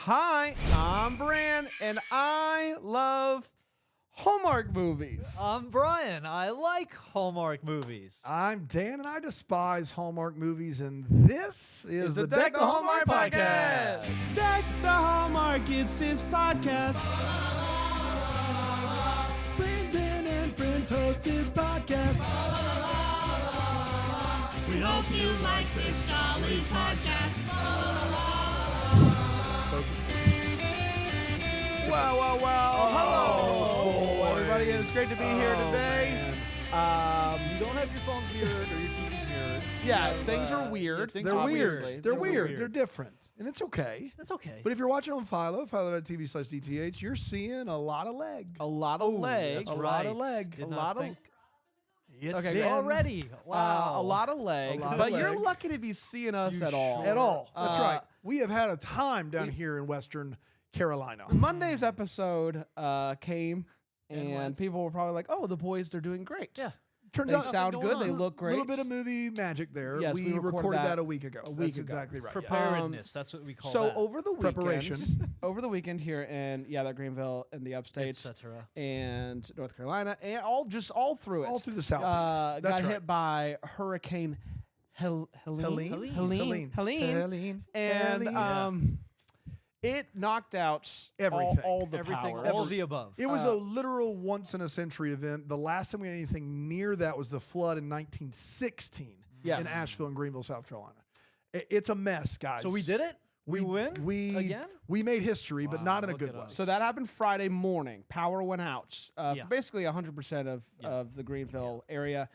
Hi, I'm Bran, and I love Hallmark movies. I'm Brian. I like Hallmark movies. I'm Dan, and I despise Hallmark movies, and this is the Deck the Hallmark podcast. Deck the Hallmark, it's his podcast. Brandon and friends host this podcast. We hope you like this jolly podcast. Well. Hello, boy. everybody. It's great to be here today. You don't have your phones mirrored or your TV's mirrored. Yeah, You have, things are weird. yeah, things They're are weird. obviously. They're Things are weird. They're different, and it's okay. That's okay. But if you're watching on Philo.tv/DTH, you're seeing a lot of leg. A lot of Oh, legs. that's a right. lot of leg. Did A not lot of- think It's Okay, been already. Wow. A lot of leg. A lot of But you're leg. lucky to be seeing us You at all. at all. That's Uh, right. We have had a time down here in Western Carolina. Monday's episode came, And and went. people were probably like, "Oh, the boys, they're doing great. Yeah. Turns They out sound going good. on. They look a great." little bit of movie magic there. Yes, we we recorded that that a week ago. a week That's ago. exactly right. Preparedness. That's what we call So that. over the weekend, Preparation. over the weekend here in that Greenville and the upstate etc. and North Carolina and all through it, All through the southeast. got That's right. hit by Hurricane Helene, Helene. and Helene. it knocked out Everything. all the Everything, power. all of the above. It was a literal once in a century event. The last time we had anything near that was the flood in 1916 Yes. in Asheville and Greenville, South Carolina. It's a mess, guys. So we did it? We win? We Again? We made history, but Wow, not in a look good at way. us. So that happened Friday morning. Power went out Yeah. for basically 100% of the Greenville area.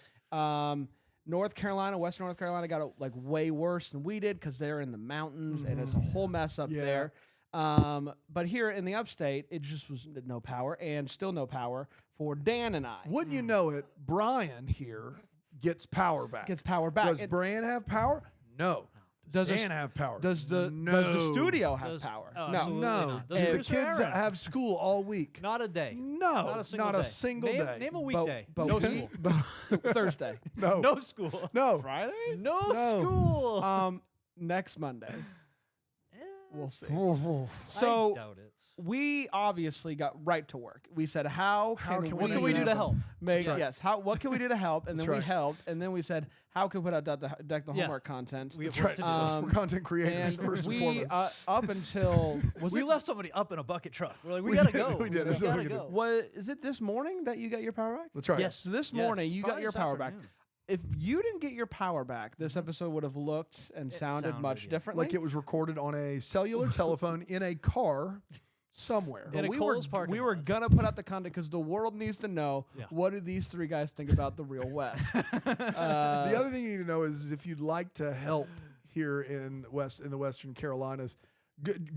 North Carolina, Western North Carolina got it like way worse than we did because they're in the mountains and it's a whole mess up Yeah. there. But here in the upstate, it just was no power and still no power for Dan and I. Wouldn't you know it, Brian here gets power back. Gets power back. Does And Brian have power? No. Does Does the- Dan have power? does the no. studio have Does- power? oh, no. absolutely No. not. Does And the producer kids Aaron? have school all week. Not a day. No. Not a single not day. a single name, day. Name a weekday. But no we- school. Thursday. No. No school. No. Friday? No, No. school. Next Monday. Eh, We'll see. So So I doubt it. we obviously got right to work. We said, how can can What we can we do to happen? help? make That's right. yes? What can we do to help? And then That's we right. helped, and then we said, how can we put out deck the Yeah. homework content? We have That's work right. to do. We're content creators and first and we foremost. up until we it, left somebody up in a bucket truck. We're like, we We gotta did, go. we did. We That's what gotta we did. go. is it this morning that you got your power back? That's right. Yes. So this Yes, morning you got probably your this power back. afternoon. If you didn't get your power back, this episode would have looked and It sounded much sounded, yeah. differently. Like it was recorded on a cellular telephone in a car somewhere. In a we Kohl's were parking we were lot. gonna put out the content because the world needs to know Yeah. what do these three guys think about the real West. The other thing you need to know is if you'd like to help here in the Western Carolinas,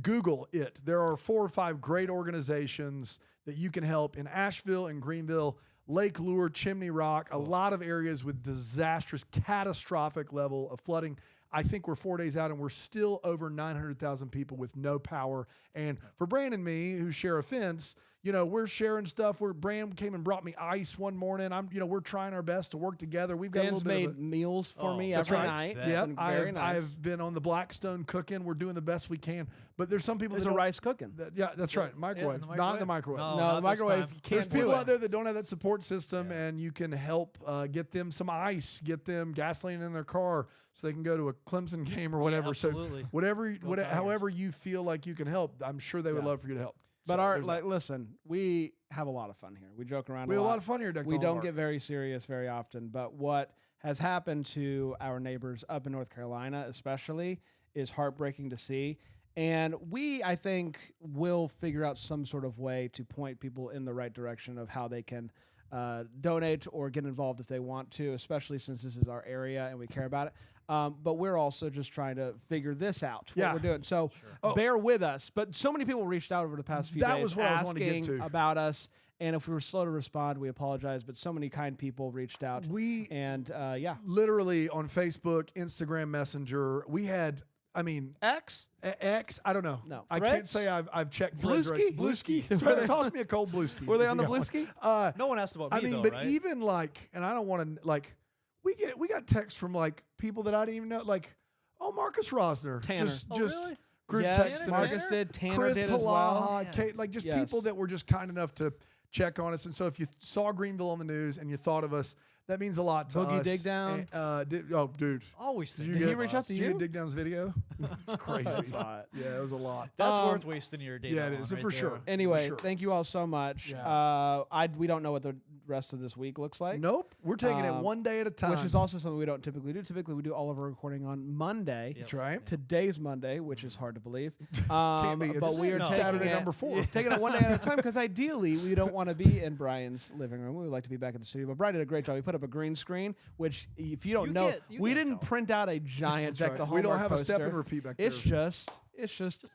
Google it. There are 4 or 5 great organizations that you can help in Asheville and Greenville, Lake Lure, Chimney Rock, a lot of areas with disastrous, catastrophic level of flooding. I think we're 4 days out and we're still over 900,000 people with no power. And for Brand and me, who share a fence, we're sharing stuff. Brand came and brought me ice one morning. We're trying our best to work together. We've got Dan's a little bit made of a, meals for Oh, me that's every right. night. Yeah. It's Yep, been very nice. I've been on the Blackstone cooking. We're doing the best we can. But there's some people There's that a don't- rice cooking. yeah, that's right. Microwave, not in the microwave. No, No, not the this microwave time. can't There's do people it. out there that don't have that support system, and you can help get them some ice, get them gasoline in their car so they can go to a Clemson game or whatever. absolutely. So whatever, Tigers. however you feel like you can help, I'm sure they would Yeah. love for you to help. But So there's that. listen, we have a lot of fun here. We joke around. We have a lot of fun here. Deck the We don't Hallmark. get very serious very often, but what has happened to our neighbors up in North Carolina, especially, is heartbreaking to see. And we, I think, will figure out some sort of way to point people in the right direction of how they can donate or get involved if they want to, especially since this is our area and we care about it. But we're also just trying to figure this out, what Yeah. we're doing. So Oh. bear with us. But so many people reached out over the past few That days was what I was wanting to get asking to. about us. And if we were slow to respond, we apologize. But so many kind people reached out. We And yeah. literally on Facebook, Instagram Messenger, we had, X? X, I don't know. No. I Threads? can't say I've checked Blueski? Blueski. Toss me a cold Blueski. Were they if on you the got one. Blueski? No one asked about me, though, but right? even and I don't want to we got texts from people that I didn't even know, oh, Marcus Rosner, Tanner. just Oh, really? group Yes, text. Marcus did. Tanner Chris did as well. Palaha, Kate, like just Yes. people that were just kind enough to check on us. And so if you saw Greenville on the news and you thought of us, that means a lot to Boogie us. Digdown? Oh, dude. Always Did think you Did get, he reach out to did you you? get Digdown's video? It's crazy. Yeah, it was a lot. That's Um, worth wasting your day. Yeah, it is, for sure. Anyway, sure. thank you all so much. Yeah. We don't know what the rest of this week looks like. Nope. We're taking it Um, one day at a time. Which is also something we don't typically do. Typically, we do all of our recording on Monday. Yep. That's right. Today's Monday, which is hard to believe. Can't be. But It's we are taking Saturday it, number 4. taking it one day at a time because ideally we don't want to be in Brian's living room. We would like to be back in the studio. But Brian did a great job. He put up a green screen, which if you don't know, you we can't didn't tell. print out a giant That's deck of right. We don't Hallmark have a step poster. and repeat back It's there. just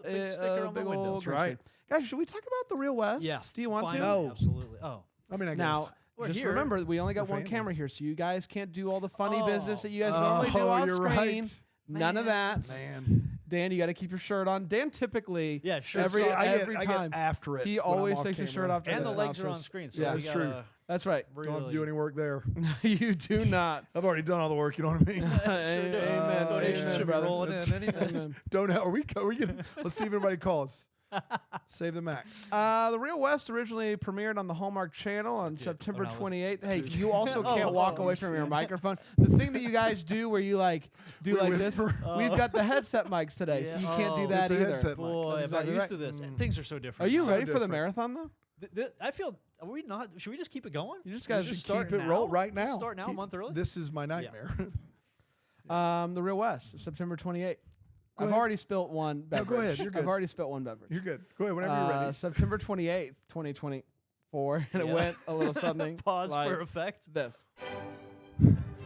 a big sticker on the big window. old That's green right. screen. Guys, should we talk about the Real West? Yeah. Do you want fine, to? No. Absolutely. Oh. I mean, I Now, guess. We're just here. remember, we only got We're one family. camera here, so you guys can't do all the funny Oh. business that you guys normally do on you're screen. right. None of that. Man. Dan, you got to keep your shirt on. Dan typically, Yeah, sure. every I every get time, after it. he when I'm always off takes his camera. shirt off. And to the legs are on synopsis. screen, so Yeah, we that's true. gotta That's right. Don't have to really do any work there. You do not. I've already done all the work. You know what I mean? Amen. Donation Amen, should be brother. rolling in any minute. Amen. Don't have. Are we getting? Let's see if anybody calls. Save the max. The Real West originally premiered on the Hallmark Channel on September when I was 28th. Hey, you also can't Oh, walk oh, away from your microphone. The thing that you guys do where you do We like this, whisper. we've got the headset mics today, so you can't do Oh. that It's a either. headset mic. Boy, That's I'm not exactly used right. to this. Things are so Are different. you So ready for the different. marathon though? I feel. Are we not? Should we just keep it going? You just We guys should start keep it now? roll right now. Start now, a month early? This is my nightmare. The Real West, September 28th. Go I've ahead. already spilt one No, beverage. go ahead, you're I've good. already spilt one beverage. You're good. Go ahead whenever you're ready. September 28th, 2024, and it Yeah. went a little something. Pause like for effect. this.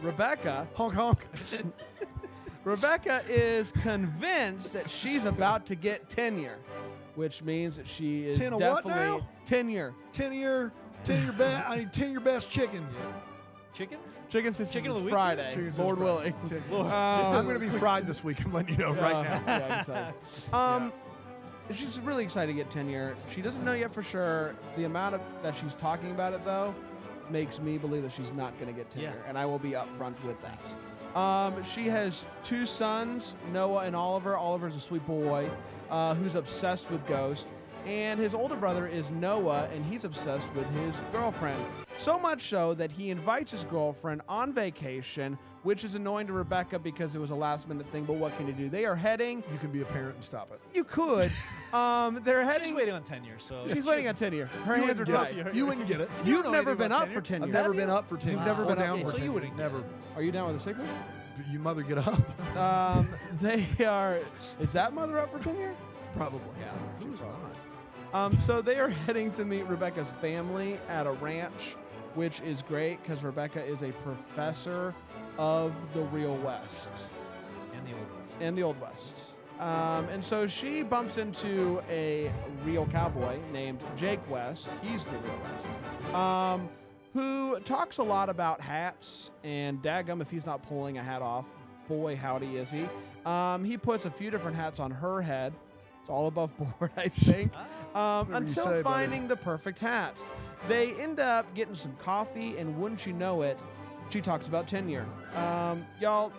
Rebecca Honk honk. Rebecca is convinced that she's about to get tenure, which means that she is 10 of what definitely now? tenure. 10 your best. I need 10 your best chickens. Chicken? Chicken sisters Chicken of is the week? Friday. Chickens Lord is willing. Friday. 10. Lord. I'm going to be fried this week. I'm letting you know right now. Yeah, I can tell you. She's really excited to get tenure. She doesn't know yet for sure. The amount of that she's talking about it though makes me believe that she's not going to get tenure, and I will be upfront with that. She has 2 sons, Noah and Oliver. Oliver's a sweet boy who's obsessed with Ghost, and his older brother is Noah, and he's obsessed with his girlfriend. So much so that he invites his girlfriend on vacation, which is annoying to Rebecca because it was a last-minute thing. But what can you do? They are heading. You can be a parent and stop it. You could. They're heading. She's waiting on tenure, so She's waiting on tenure. Her You hands are wouldn't get tied. it. You wouldn't get it. You've know never anything been about up for tenure. I've never have been you? up for 10. You've never been down up. for so 10. you wouldn't get Never. Are you down with the sickness? You mother get up. They are. Is that mother up for tenure? Probably. Yeah. Who's not? So they are heading to meet Rebecca's family at a ranch, which is great because Rebecca is a professor of the Real West And the old one. and the Old West. And so she bumps into a real cowboy named Jake West. He's the Real West. Who talks a lot about hats, and daggum if he's not pulling a hat off, boy howdy is he. He puts a few different hats on her head. It's all above board, I think. Whatever you Until say, buddy. finding the perfect hat. They end up getting some coffee, and wouldn't you know it, she talks about tenure. Y'all,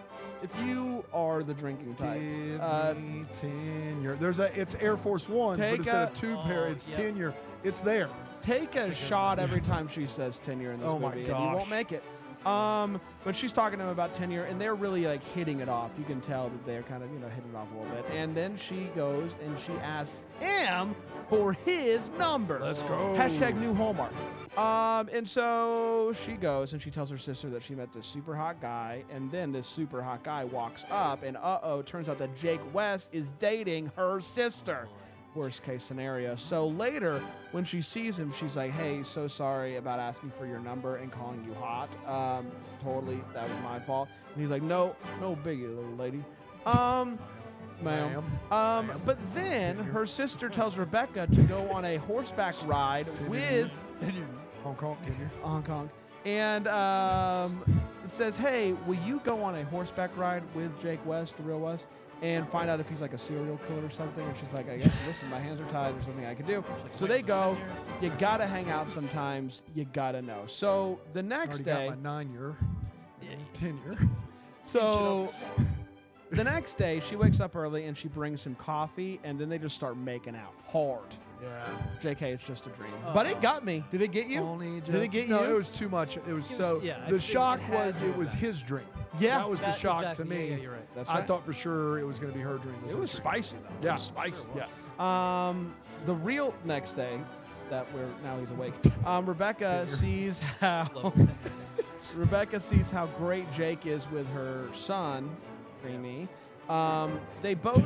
if you are the drinking type, Give me tenure. It's Air Force One, but Take instead a- of 2 pair, it's yeah. tenure. It's there. take a shot every time she says tenure in this Oh my movie, and you gosh. won't make it. But she's talking to him about tenure, and they're really like hitting it off. You can tell that they're kind of hitting it off a little bit. And then she goes and she asks him for his number. Let's go. Hashtag new Hallmark. And so she goes and she tells her sister that she met this super hot guy, and then this super hot guy walks up, and turns out that Jake West is dating her sister. Worst case scenario. So later, when she sees him, she's like, "Hey, so sorry about asking for your number and calling you hot. Totally, that was my fault." And he's like, "No biggie, little lady." Ma'am. But then her sister tells Rebecca to go on a horseback ride with Hong Kong tenure. Hong Kong, and it says, "Hey, will you go on a horseback ride with Jake West, the Real West, and find out if he's like a serial killer or something?" And she's like, "I guess, listen, my hands are tied. There's something I can do." So they go. You gotta hang out sometimes. You gotta know. So the next Already day, got my 9-year tenure. so the next day, she wakes up early and she brings him coffee, and then they just start making out hard. Yeah. JK, it's just a dream. But it got me. Did it get you? Did it get you? No, it was too much. It was so. yeah, I the think shock it had was to it was have his dream. Yeah. That was the shock exactly. to me. Yeah, you're right. That's I right. thought for sure it was going to be her dream. It was his dream. spicy, though. Yeah. It was spicy. Sure Yeah. The real next day that now he's awake. Rebecca sees how Love that. Rebecca sees how great Jake is with her son, Creamy. They both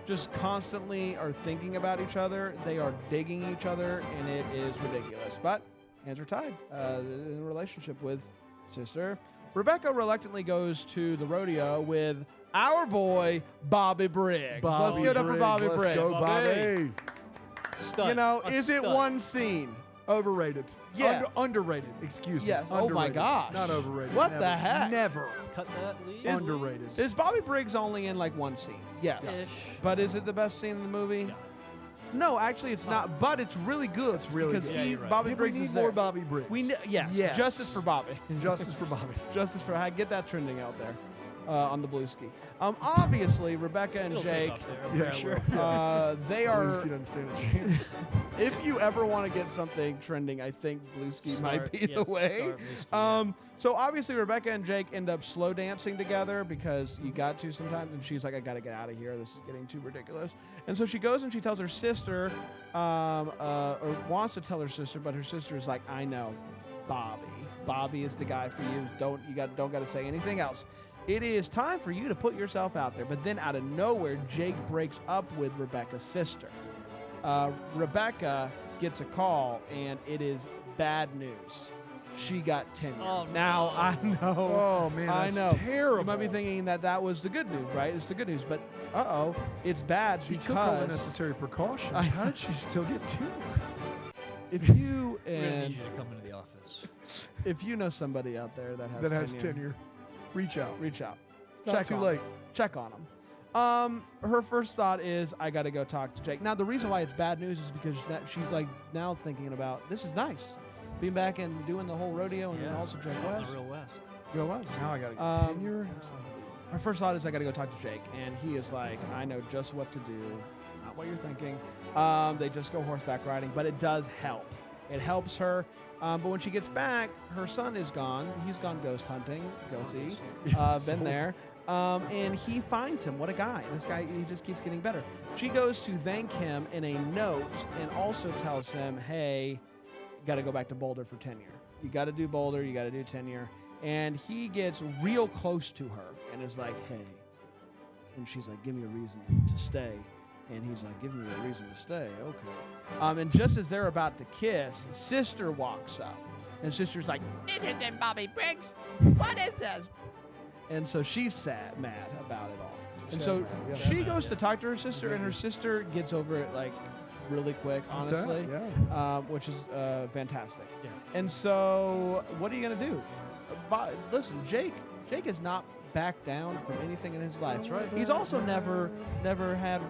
just constantly are thinking about each other. They are digging each other, and it is ridiculous. But hands are tied in a relationship with sister. Rebecca reluctantly goes to the rodeo with our boy, Bobby Briggs. Let's give it up for Bobby Let's Briggs. go, Bobby. Bobby. Stud. You know, A is it stud. one scene? Overrated. Yeah. Underrated. Excuse me. Yes. Oh, my Underrated. gosh. Not overrated. What Never. the heck? Never. Cut that, Lee. Underrated. Is Bobby Briggs only in like one scene? Yes. Ish. But is it the best scene in the movie? Scott. No, actually, it's not. But it's really good. It's really because good. Yeah, he, you're right. Bobby Did we Briggs need is more there. Bobby Briggs? Yes. Yes. Justice for Bobby. Justice for Bobby. Justice for get that trending out there on the blue ski. Obviously, Rebecca and It'll Jake. take off there. Yeah, sure. They Blue are. Ski doesn't stand a chance. If you ever want to get something trending, I think blue ski might be the way. Start Blue Ski, yeah. So obviously Rebecca and Jake end up slow dancing together because you got to sometimes, and she's like, I got to get out of here. This is getting too ridiculous. And so she goes and she tells her sister, or wants to tell her sister, but her sister is like, I know, Bobby. Bobby is the guy for you. Don't got to say anything else. It is time for you to put yourself out there. But then out of nowhere, Jake breaks up with Rebecca's sister. Rebecca gets a call, and it is bad news. She got tenure. Oh, now, no. I know. Oh, man, I that's know. terrible. You might be thinking that was the good news, right? It's the good news. But, it's bad She took all the because necessary precautions. How did she still get tenure? if you We're gonna and need you to come into the office. if you know somebody out there that has tenure. Reach out. reach out. It's not Check too on late. Check on them. Her first thought is, I got to go talk to Jake. Now, the reason why it's bad news is because she's like now thinking about, this is nice. Being back and doing the whole rodeo and then also Jake West. The real West. Go West. Now I got to get Um, tenure. Her first thought is, I got to go talk to Jake. And he is like, I know just what to do. Not what you're thinking. They just go horseback riding, but it does help. It helps her. But when she gets back, her son is gone. He's gone ghost hunting. Guilty. Been there. And he finds him. What a guy. This guy, he just keeps getting better. She goes to thank him in a note and also tells him, hey, you got to go back to Boulder for tenure. You got to do Boulder. You got to do tenure. And he gets real close to her and is like, hey. And she's like, give me a reason to stay. And he's like, give me a reason to stay. Okay. And just as they're about to kiss, sister walks up. And sister's like, This isn't Bobby Briggs. What is this? and so she's mad about it all. And Sad so mad, yeah. she Sad goes mad, to talk to her sister, and her sister gets over it like really quick, honestly, which is fantastic. Yeah. And so, what are you gonna do? Listen, Jake is not backed down from anything in his life. That's right. He's also never had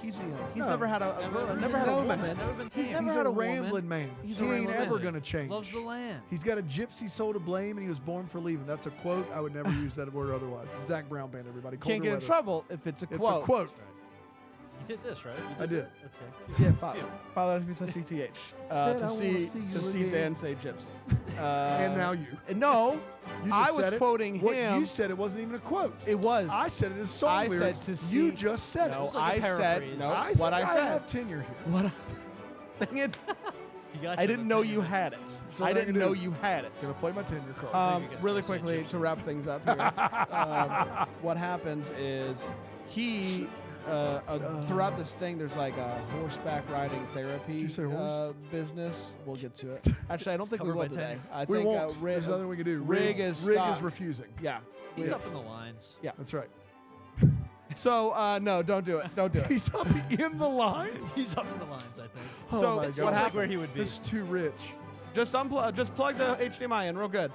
he's No. never had a Never- never he's had a a woman. nomad. Never been He's tamed. never He's had a a woman. rambling man. He's He a ain't rambling ever man. going to change. Loves the land. He's got a gypsy soul to blame, and he was born for leaving. That's a quote. I would never use that word otherwise. Zach Brown Band, everybody. Can't Colder get in weather. trouble if it's a It's quote. a quote. You did this, right? You I did. Okay. Yeah, Father CTH Said to I wanna see see you to see again. Dan say gypsy. And now you. No, You just I was said it. quoting What him. you said it wasn't even a quote. It was. I said it as song I said lyrics. to You see- just said No, it. It's like a I said paraphrase. no. I What think I said. have tenure here. What? Dang it! You got I you didn't on know the you tenure. had it. So I what I didn't can know do? you had it. Gonna play my tenure card. you guys Really both say quickly gypsy. to wrap things up here, what happens is he throughout this thing there's like a horseback riding therapy Did you say horse? business. We'll get to it. Actually, I don't think we covered will by today. tenure. I we think won't. There's nothing we can do. Rig is Rig stopped. is refusing. Yeah. He's Yes. up in the lines. Yeah. That's right. So no, don't do it. Don't do it. He's up in the lines. He's up in the lines, I think. Oh So my what Seems God. like happened? where he would be. This is too rich. Just plug the HDMI in real good.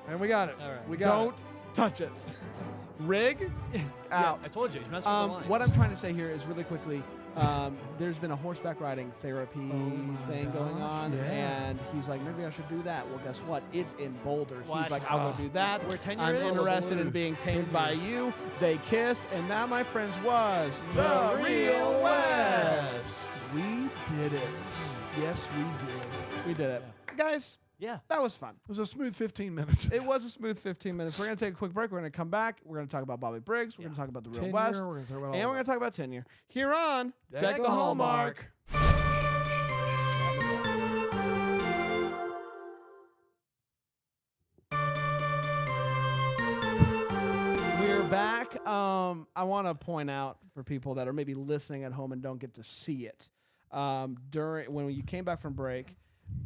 And we got it. All right. We got Don't touch it. Rig out. I told you. He's messing with the lines. What I'm trying to say here is really quickly. There's been a horseback riding therapy thing going on, and he's like, maybe I should do that. Well, guess what? It's in Boulder. What? He's like, I'll go do that. Where tenure I'm is? interested in being tamed by you. They kiss, and that, my friends, was the Real West. We did it. Yes, we did. We did it, guys. Yeah. That was fun. It was a smooth 15 minutes. It was a smooth 15 minutes. We're going to take a quick break. We're going to come back. We're going to talk about Bobby Briggs. We're going to talk about the Real Tenure, West. we're gonna talk about And all we're going to talk about tenure. Here on Deck the Hallmark. We're back. I want to point out for people that are maybe listening at home and don't get to see it. When you came back from break,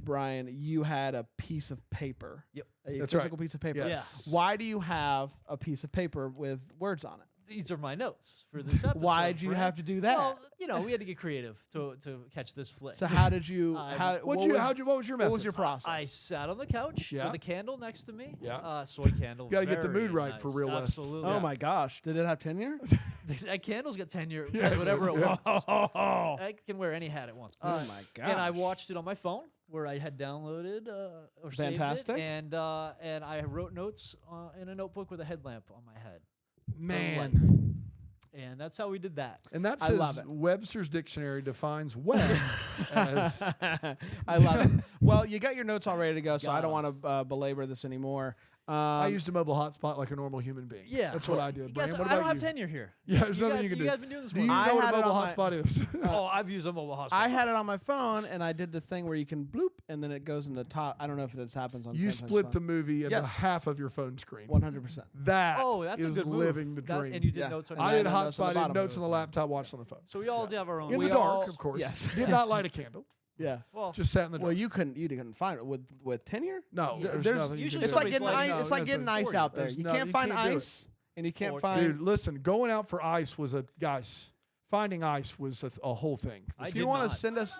Brian, you had a piece of paper. Yep. A That's physical right. piece of paper. Yes. Why do you have a piece of paper with words on it? These are my notes for this episode. Why'd you Brent. have to do that? Well, we had to get creative to catch this flick. So how did you? What was your method? What was your process? I sat on the couch Yeah. with a candle next to me. Yeah. Soy candle. Gotta get the very mood right nice. for Real West. Absolutely. Oh my gosh! Did it have tenure? That candle's got tenure. Yeah. Whatever it Yeah. wants. Oh I can wear any hat it wants. my gosh! And I watched it on my phone where I had downloaded or Fantastic. saved it, and I wrote notes in a notebook with a headlamp on my head. Man. And that's how we did that. And that I says love it. Webster's Dictionary defines West as I love it. Well, you got your notes all ready to go, so I Got don't want to belabor this anymore. I used a mobile hotspot like a normal human being. Yeah. That's what I did. Guys, Brian, what I don't about have you? tenure here. Yeah, there's nothing guys, you can do. You guys been doing this Do you one. I know what had a it mobile on my- hotspot is? Oh, I've used a mobile hotspot. I had it on my phone, and I did the thing where you can bloop, and then it goes in the top. I don't know if this happens on You Samsung's split the phone. movie into Yes. half of your phone screen. 100%. That Oh, that's is a good move. living the That- dream. and you did Yeah. notes on And I your did then notes on the hotspot, bottom notes of on it. the laptop, watched on the phone. So we all do have our own. In the We dark, all- of course. yes. Did not light a candle. Yeah. Well, Just sat in the dark. Well, you couldn't find it with tenure. no, Yeah. there's There's- nothing you usually can It's do. like getting Somebody's ice. like, It's like no, getting that's ice out there. there's You no- can't you find can't do it. ice, and you can't Or- find. Dude, listen, going out for ice was finding ice was a whole thing. I if you did want not. to send us,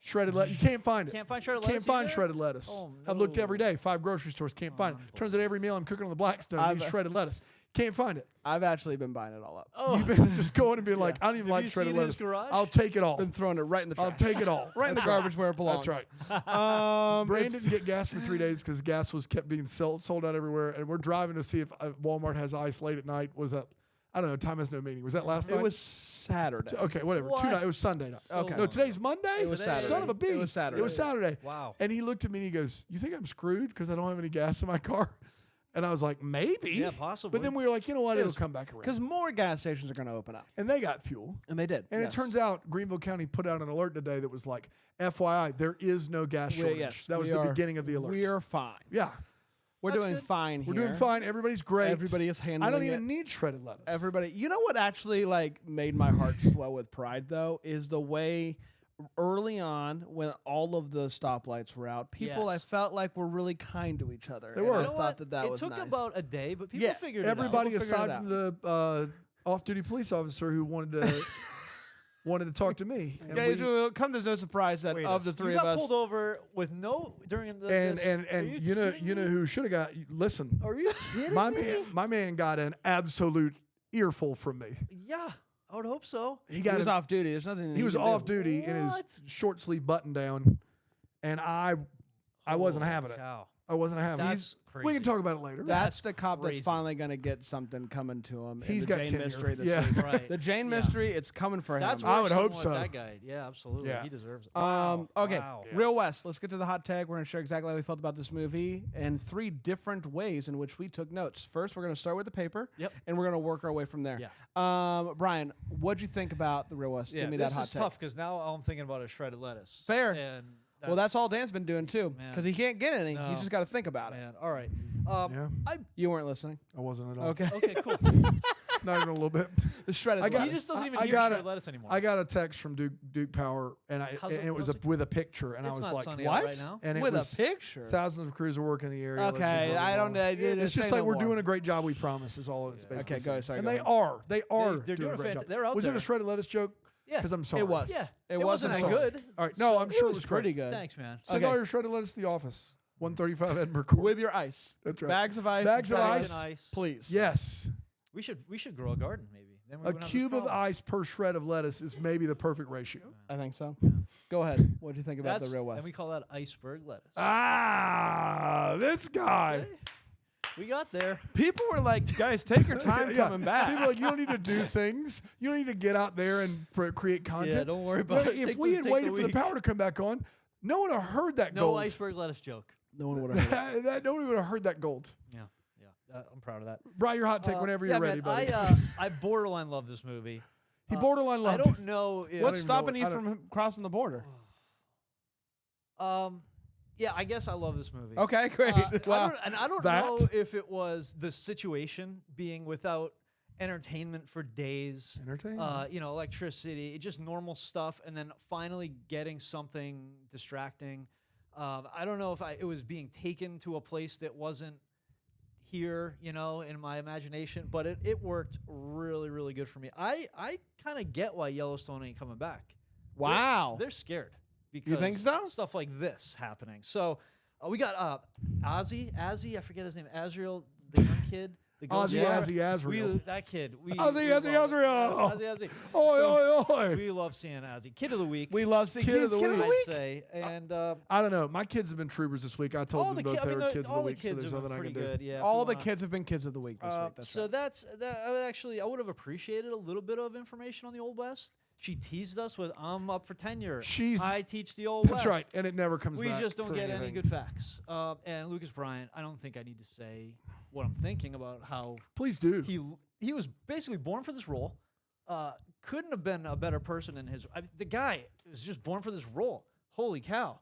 Shredded lettuce, you can't find it. Can't find shredded Can't lettuce find either? shredded lettuce. Oh, I've looked no. every day, 5 grocery stores, can't find it. Turns out every meal I'm cooking on the Blackstone needs shredded lettuce. Can't find it. I've actually been buying it all up. Oh, You've been just going and being like, I don't even Have like you shredded seen his lettuce. garage? I'll take it all. Been throwing it right in the trash. I'll take it all. right in the That's garbage where it belongs. That's right. Right. Brandon didn't get gas for 3 days because gas was kept being sold out everywhere. And we're driving to see if Walmart has ice late at night. Was that, I don't know, time has no meaning. Was that last It night? was Saturday. Okay, whatever. What? It was Sunday night. So Okay. No, today's Monday? It was Today. Saturday. Son of a bitch. It was Saturday. It was Saturday. wow. And he looked at me and he goes, you think I'm screwed because I don't have any gas in my car? And I was like, maybe. Yeah, possibly. But then we were like, you know what? It'll Yes. come back around. Because more gas stations are going to open up, And they got fuel. and they did. And yes. it turns out Greenville County put out an alert today that was like, FYI, there is no gas shortage. yes, that was we the are- beginning of the alert. we are fine. Yeah. We're That's doing good. fine here. We're doing fine. Everybody's great. Everybody is handling I don't it. even need shredded lettuce. Everybody, you know what actually like made my heart swell with pride though is the way early on when all of the stoplights were out, people I Yes. felt like were really kind to each other. They and were. I You know thought what? that it was took nice. about a day, but people Yeah, figured it out. Everybody We'll figure it aside from the off-duty police officer who wanted to talk to me. And Guys, we- it will come to no surprise that Wait of the you three got of us, pulled over with no during the and this- and are and you know kidding me? who should have got listen. Are you kidding me? My man got an absolute earful from me. Yeah, I would hope so. He he got was an- off duty. There's nothing. he was can do. off duty in his What? short sleeve button down, and I wasn't Holy having it. cow. I wasn't having it. That's crazy. We can talk about it later. That's the cop crazy. that's finally going to get something coming to him. He's in the got Jane tenure. mystery this Yeah. week. Right. The Jane Yeah. mystery, it's coming for That's him. I worth would hope someone so. like That guy, yeah, absolutely. Yeah. He deserves it. Wow. Okay, Wow. Real West. Let's get to the hot tag. We're going to share exactly how we felt about this movie and 3 different ways in which we took notes. First, we're going to start with the paper, Yep. and we're going to work our way from there. Brian, what'd you think about the Real West? Yeah, Give me this that hot is tag. tough because now all I'm thinking about is shredded lettuce. Fair. And Well, that's all Dan's been doing too, Man. because he can't get any. He No. just got to think about it. Man, all right. Yeah, You weren't listening. I wasn't at all. Okay. Okay, cool. Not even a little bit. The shredded I got- he lettuce. just doesn't even I hear got shredded it. lettuce anymore. I got a text from Duke Power, and How's and it- it was how's it- with a picture, and it's I was not like, sunny what? out right now. and it With was a picture. thousands of crews are working in the area. Okay, I don't know. It's just like we're doing a great job. We promise. Is all it's basically. Okay, go. saying. Sorry. And go they ahead. are. They are they're doing a doing great fanta- job. they're out Was it there. a shredded lettuce joke? Yeah. Because I'm sorry. It was. Yeah. It wasn't wasn't that sorry. good. All right. No, I'm sure It was pretty good. Thanks, man. Send Okay. all your shredded lettuce to the office. 135 Edinburgh Court. With your ice. That's right. Bags of ice. Bags of and ice. And ice. Please. Yes. We should grow a garden maybe. Then we A wouldn't have this cube of problem. ice per shred of lettuce is maybe the perfect ratio. I think so. Go ahead. What do you think about That's the Real West? And we call that iceberg lettuce. This guy. We got there. People were like, guys, take your time coming back. People are like, you don't need to do things. You don't need to get out there and create content. Yeah, don't worry about But it. if we had waited for the power to come back on, no one would have heard that No gold. iceberg lettuce joke. No one would have heard it. No one would have heard that gold. Yeah. I'm proud of that. Brian, your hot take whenever you're ready, man, buddy. I borderline love this movie. He borderline I loved don't it. know if What's even stopping know- you I don't- from crossing the border? Yeah, I guess I love this movie. Okay, great. Wow. I don't That- know if it was the situation being without entertainment for days, Entertainment. electricity, just normal stuff, and then finally getting something distracting. I don't know if it was being taken to a place that wasn't here, in my imagination, but it worked really, really good for me. I kind of get why Yellowstone ain't coming back. Wow. They're scared because think so? stuff like this happening. So we got Ozzy, I forget his name, Azriel, the young kid. The Ozzy, Azriel. That kid. Ozzy, love- Azriel. Ozzy. Oi, oi, oi. We love seeing Ozzy. Kid of the week, We love seeing Kid of the Kid of the Week. Week. I'd say. And I don't know. My kids have been troopers this week. I told them both they were kids of the all week, the so kids there's have been nothing I can pretty do. good. Yeah, if All you the wanna- kids have been Kids of the Week this week. That's so right. that's I would have appreciated a little bit of information on the Old West. She teased us with "I'm up for tenure." I teach the Old West. That's right, and it never comes We back. just don't for get any anything. good facts. And Lucas Bryant, I don't think I need to say what I'm thinking about how Please do. he was basically born for this role. Couldn't have been a better person in his. The guy was just born for this role. Holy cow!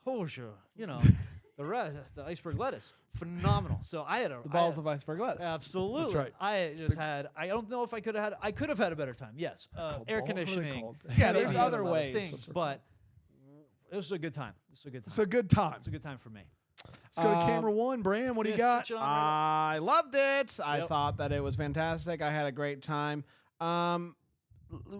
Oh sure, the rest, the iceberg lettuce, phenomenal. So I had The balls of iceberg lettuce. absolutely. That's right. I just had. I don't know if I could have had. I could have had a better time. Yes, Balls? What air are they conditioning. called? Yeah, there's maybe other a lot of ways. things, but it was a good time. It's a good time. It's a good time. It's a good time for me. Let's go to camera one. Bran, what do you got? Switch it on right I loved it. I Yep. thought that it was fantastic. I had a great time.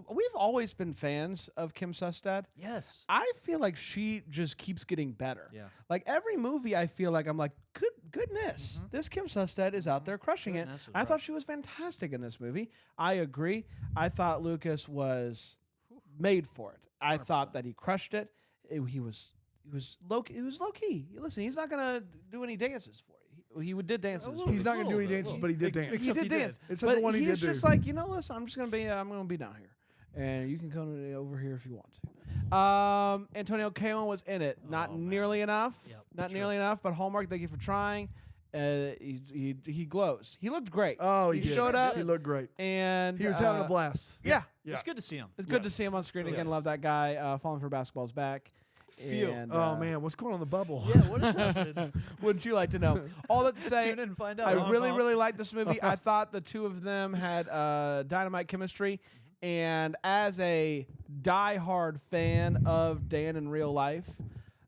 We've always been fans of Kim Sustad. Yes. I feel like she just keeps getting better. Yeah. Like every movie, I feel like I'm like, goodness, this Kim Sustad is out there crushing it. Goodness was I right. thought she was fantastic in this movie. I agree. I thought Lucas was made for it. I thought that he crushed it. He was low key. Listen, he's not gonna do any dances for you. He did dances. little for He's you. not going to do any little dances, bit. but he did dance. He Except did he dance. did. Except the one he he's did just do. like, listen, I'm gonna be down here, and you can come over here if you want to. Antonio Caon was in it, not nearly enough, Yep, not true. nearly enough. But Hallmark, thank you for trying. He glows. He looked great. Oh, he he did. showed up, He looked great. and He was having a blast. Yeah, Yeah. It's good to see him. it's good to see him on screen again. Yes. Love that guy. Falling for Basketball's back. Phew. And, Oh, man. What's going on in the bubble? Yeah, what is happening? Wouldn't you like to know? All that to say, Tune in and find out. I really liked this movie. I thought the two of them had dynamite chemistry. And as a diehard fan of Dan in real life,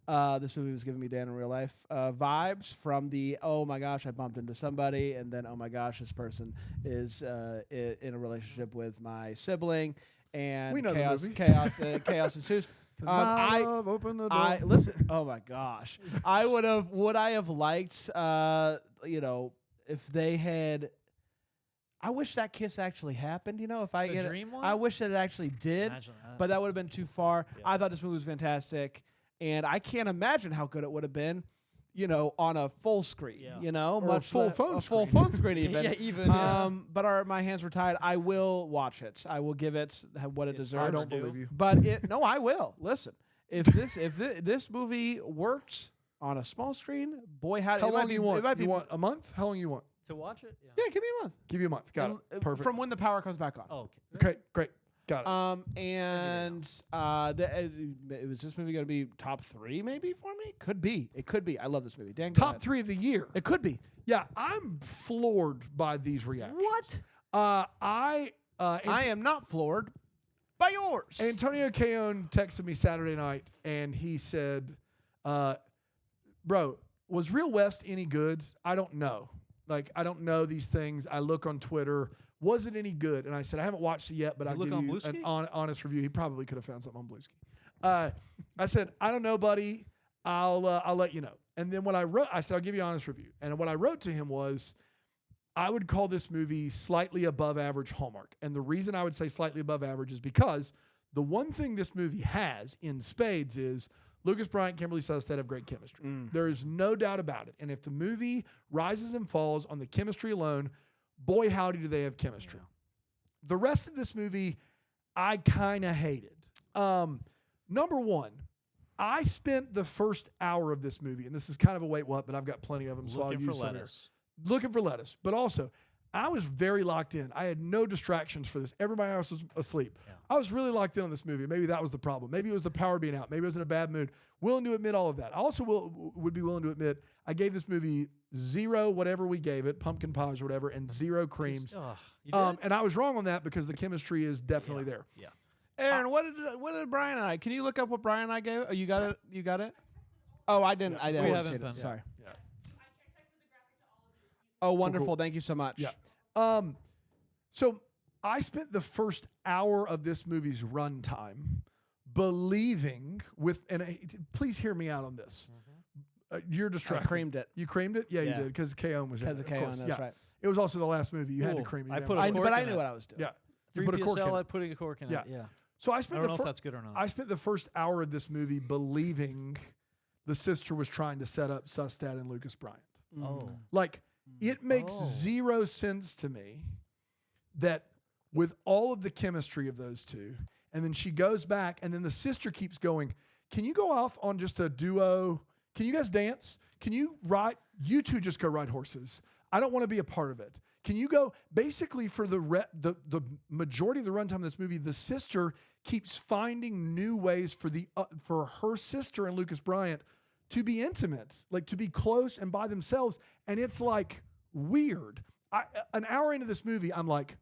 this movie was giving me Dan in real life vibes from the, oh my gosh, I bumped into somebody. And then, oh my gosh, this person is in a relationship with my sibling. And We know the chaos, movie. chaos ensues. My love, open the door. I listen. Oh my gosh, would I have liked, if they had. I wish that kiss actually happened. If I The get dream one? I wish that it actually did, Imagine that. but that would have been too far. Yeah. I thought this movie was fantastic, and I can't imagine how good it would have been. On a full screen. Yeah. Or a much full le- phone a full screen. phone screen even. Yeah, even, yeah. But my hands were tied. I will watch it. I will give it what it deserves. I don't do. believe you. But no, I will. Listen, if this movie works on a small screen, boy, How it might long be, you It want? might be, You want a month? How long you want? To watch it? Yeah. yeah, give me a month. Give you a month. Got And, it. Perfect. From when the power comes back on. Oh, okay. Okay, great. Got it. And was this movie going to be top 3 maybe for me? Could be. It could be. I love this movie. Dan, go Top ahead. 3 of the year. It could be. Yeah, I'm floored by these reactions. What? I am not floored by yours. Antonio Caon texted me Saturday night, and he said, bro, was Real West any good? I don't know. I don't know these things. I look on Twitter. Was it any good? And I said, I haven't watched it yet, but I'll look give on you Bluesky? an honest review. He probably could have found something on Bluesky. I said, I don't know, buddy. I'll let you know. And then what I wrote, I said, I'll give you an honest review. And what I wrote to him was, I would call this movie slightly above average Hallmark. And the reason I would say slightly above average is because the one thing this movie has in spades is Lucas Bryant, Kimberly Sustad have great chemistry. There is no doubt about it. And if the movie rises and falls on the chemistry alone, boy, howdy do they have chemistry. Yeah. The rest of this movie, I kind of hated. Number one, I spent the first hour of this movie, and this is kind of a wait what, but I've got plenty of them, so I'll use some here. Looking for lettuce. But also, I was very locked in. I had no distractions for this. Everybody else was asleep. Yeah. I was really locked in on this movie. Maybe that was the problem. Maybe it was the power being out. Maybe I was in a bad mood. Willing to admit all of that. I also would be willing to admit I gave this movie 0, whatever we gave it, pumpkin pies or whatever, and 0 creams. And I was wrong on that because the chemistry is definitely there. Yeah. Aaron, what did Brian and I? Can you look up what Brian and I gave? Oh, you got it. You got it. Oh, I didn't. I didn't. We haven't been. Sorry. Yeah. Oh, wonderful. Cool. Thank you so much. Yeah. So I spent the first hour of this movie's runtime believing please hear me out on this. You're distracted. I creamed it. You creamed it? Yeah, you did because K.O. was in it. Because of K.O., that's right. It was also the last movie. You had to cream it. I put a cork but I in knew it. what I was doing. Yeah. You 3 put a cork in PSL, it. putting a cork in Yeah. it. Yeah. So I I spent don't know if that's good or not. I spent the first hour of this movie believing the sister was trying to set up Sustad and Lucas Bryant. Oh. Like, it makes 0 sense to me that with all of the chemistry of those two, and then she goes back, and then the sister keeps going, can you go off on just a duo? Can you guys dance? Can you ride? You two just go ride horses. I don't want to be a part of it. Can you go? Basically, for the majority of the runtime of this movie, the sister keeps finding new ways for her sister and Lucas Bryant to be intimate, like to be close and by themselves. And it's like weird. An hour into this movie, I'm like,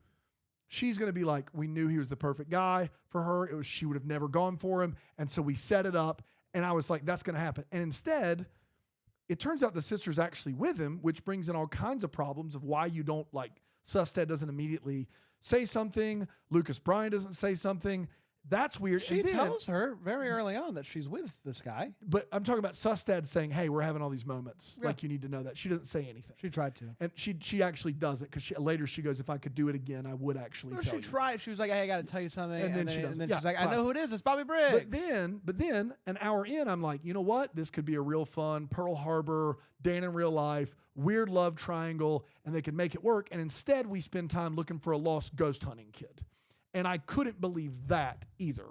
she's going to be like, we knew he was the perfect guy for her. She would have never gone for him. And so we set it up. And I was like, that's going to happen. And instead, it turns out the sister's actually with him, which brings in all kinds of problems of why you don't Sustad doesn't immediately say something. Lucas Bryant doesn't say something. That's weird. She tells her very early on that she's with this guy. But I'm talking about Sustad saying, hey, we're having all these moments. Yeah. Like, you need to know that. She doesn't say anything. She tried to. And she actually doesn't because later she goes, if I could do it again, I would actually tell you. She tried. She was like, hey, I got to tell you something. And then she doesn't. And then she's like, I know who it is. It's Bobby Briggs. But then an hour in, I'm like, you know what? This could be a real fun Pearl Harbor, Dan in real life, weird love triangle, and they can make it work. And instead, we spend time looking for a lost ghost hunting kid. And I couldn't believe that either.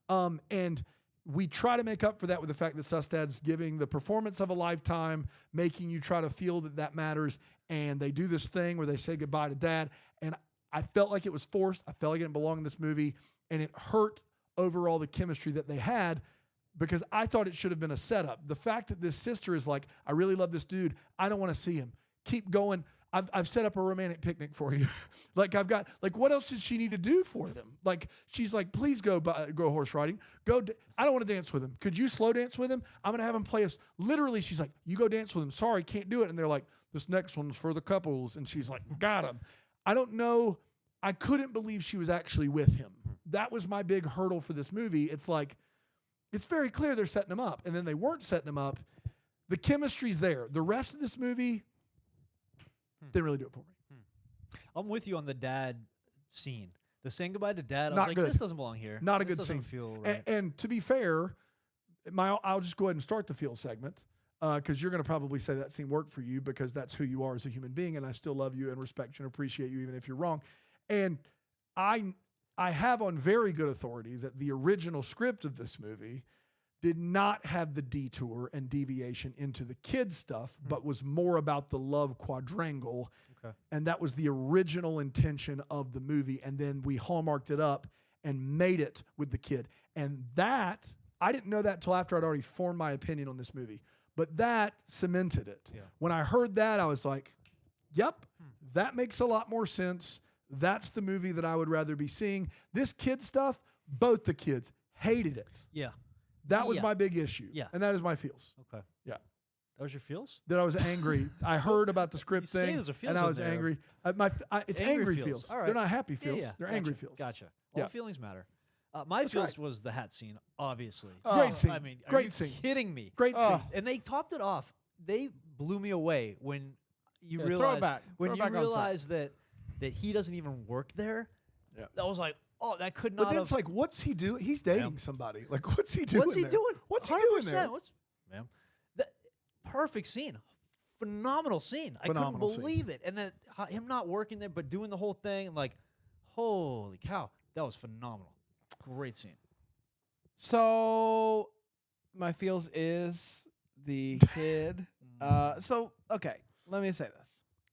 And we try to make up for that with the fact that Sustad's giving the performance of a lifetime, making you try to feel that matters. And they do this thing where they say goodbye to dad. And I felt like it was forced. I felt like it didn't belong in this movie. And it hurt overall the chemistry that they had because I thought it should have been a setup. The fact that this sister is like, I really love this dude. I don't want to see him. Keep going. I've set up a romantic picnic for you. What else did she need to do for them? Like, she's like, please go horse riding. I don't want to dance with him. Could you slow dance with him? I'm going to have him play us. Literally, she's like, you go dance with him. Sorry, can't do it. And they're like, this next one's for the couples. And she's like, got him. I don't know. I couldn't believe she was actually with him. That was my big hurdle for this movie. It's like, it's very clear they're setting him up. And then they weren't setting him up. The chemistry's there. The rest of this movie didn't really do it for me. I'm with you on the dad scene. The saying goodbye to dad, I Not was like, good. this doesn't belong here. Not a This good doesn't scene. feel right. And to be fair, I'll just go ahead and start the feel segment because you're going to probably say that scene worked for you because that's who you are as a human being, and I still love you and respect you and appreciate you even if you're wrong. And I have on very good authority that the original script of this movie did not have the detour and deviation into the kids stuff, but was more about the love quadrangle. Okay. And that was the original intention of the movie. And then we hallmarked it up and made it with the kid. And that, I didn't know that until after I'd already formed my opinion on this movie. But that cemented it. Yeah. When I heard that, I was like, yep, that makes a lot more sense. That's the movie that I would rather be seeing. This kid stuff, both the kids hated it. Yeah. That was my big issue. Yeah. And that is my feels. Okay. Yeah. That was your feels? That I was angry. I heard about the script You say thing, there's a feels and I in was there. angry. It's Angry angry feels. feels. All right. They're not happy feels. Yeah. They're Gotcha. angry feels. Gotcha. All Yeah. feelings matter. My That's feels right. was the hat scene, obviously. Great scene. I mean, are Great you scene. kidding me? Great scene. And they topped it off. They blew me away when, you Yeah, realize throw it back. when Throw it you back on set. realize that he doesn't even work there. Yeah. That was like, oh, that could not. But then have, it's like, what's he doing? He's dating somebody. Like, what's he doing? what's he there? doing? What's he doing 100%. there? Ma'am? That perfect scene, phenomenal scene. I Phenomenal couldn't scene. believe it, and then him not working there but doing the whole thing. Like, holy cow, that was phenomenal. Great scene. So my feels is the kid. So okay, let me say this.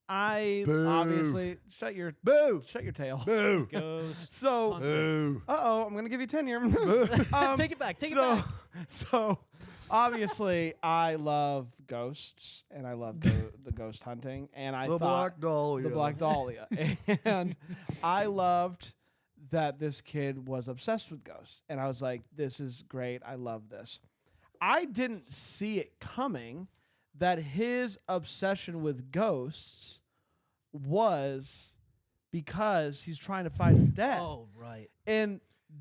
I Boo. obviously shut your Boo! tail. Boo! Ghost. So Hunter. Boo! I'm gonna give you tenure. Take it back. Take it back. So obviously, I love ghosts and I love the ghost hunting, and I The thought Black Dahlia. the Black Dahlia, and I loved that this kid was obsessed with ghosts, and I was like, "This is great. I love this." I didn't see it coming that his obsession with ghosts was because he's trying to find his dad. Oh, right. And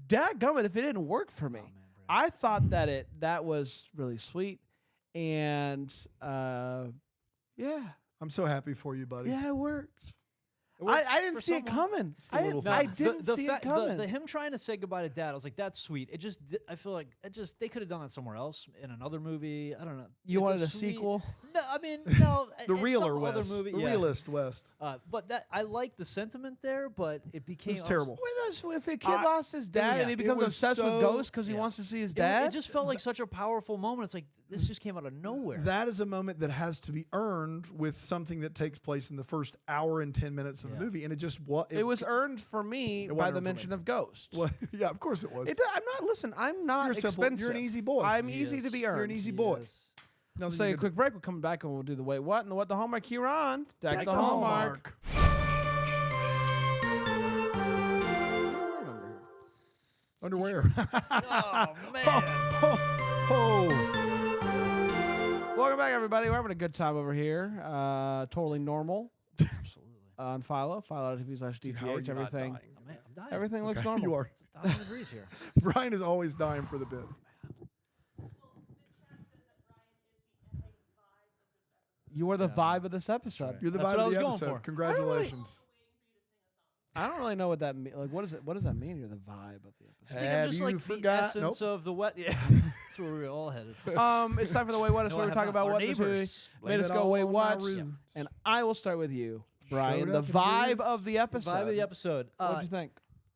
dadgummit, if it didn't work for me. Oh, man, Brad. I thought that was really sweet. And yeah. I'm so happy for you, buddy. Yeah, it worked. It works I didn't for see it someone. coming. the little things. I didn't see it fact- coming. The him trying to say goodbye to dad, I was like, that's sweet. It just, I feel like they could have done that somewhere else in another movie. I don't know. You It's wanted a sweet- sequel? No, I mean, no. The it's realer some other West. movie. The yeah. realist West. But that I like the sentiment there, but it became It's terrible. If a kid lost his dad and he it becomes was obsessed with so- ghosts because he yeah. wants to see his It, dad, it just felt like such a powerful moment. It's like this just came out of nowhere. That is a moment that has to be earned with something that takes place in the first hour and 10 minutes of the Yeah. movie, and it was earned for me by wasn't the earned for mention me. of ghosts. Well, yeah, of course it was. I'm not. Listen, I'm not You're simple. expensive. You're an easy boy. I'm He easy to is. be You're earned. an easy boy. Yes. Let's Nothing take you a can quick break. We'll come back and we'll do the wait what and the what the Hallmark. You're on. do. Deck Deck the Hallmark. Underwear. Oh man. Oh. Welcome back, everybody. We're having a good time over here. Totally normal Absolutely. on Philo.tv/DPH. How are you not Everything, dying? I'm dying. everything looks Okay, normal. You are. It's 1,000 degrees here. Brian is always dying for the bit. You are the Yeah. vibe of this episode. right. You're the That's vibe what I of was the going episode. for. Congratulations. I don't really know what that means. Like, what is it? What does that mean? You're the vibe of the I episode. think Have I'm just you like forgot? the essence Nope. of the wet. Yeah, that's where we're all headed. It's time for the wait what. It's No, where I we have talk not. about Our what this movie neighbors. Blame made us it go all wait on my what. room. And I will start with you, Brian. Showed The up in vibe Greece. of the episode. Vibe of the episode. What'd you think?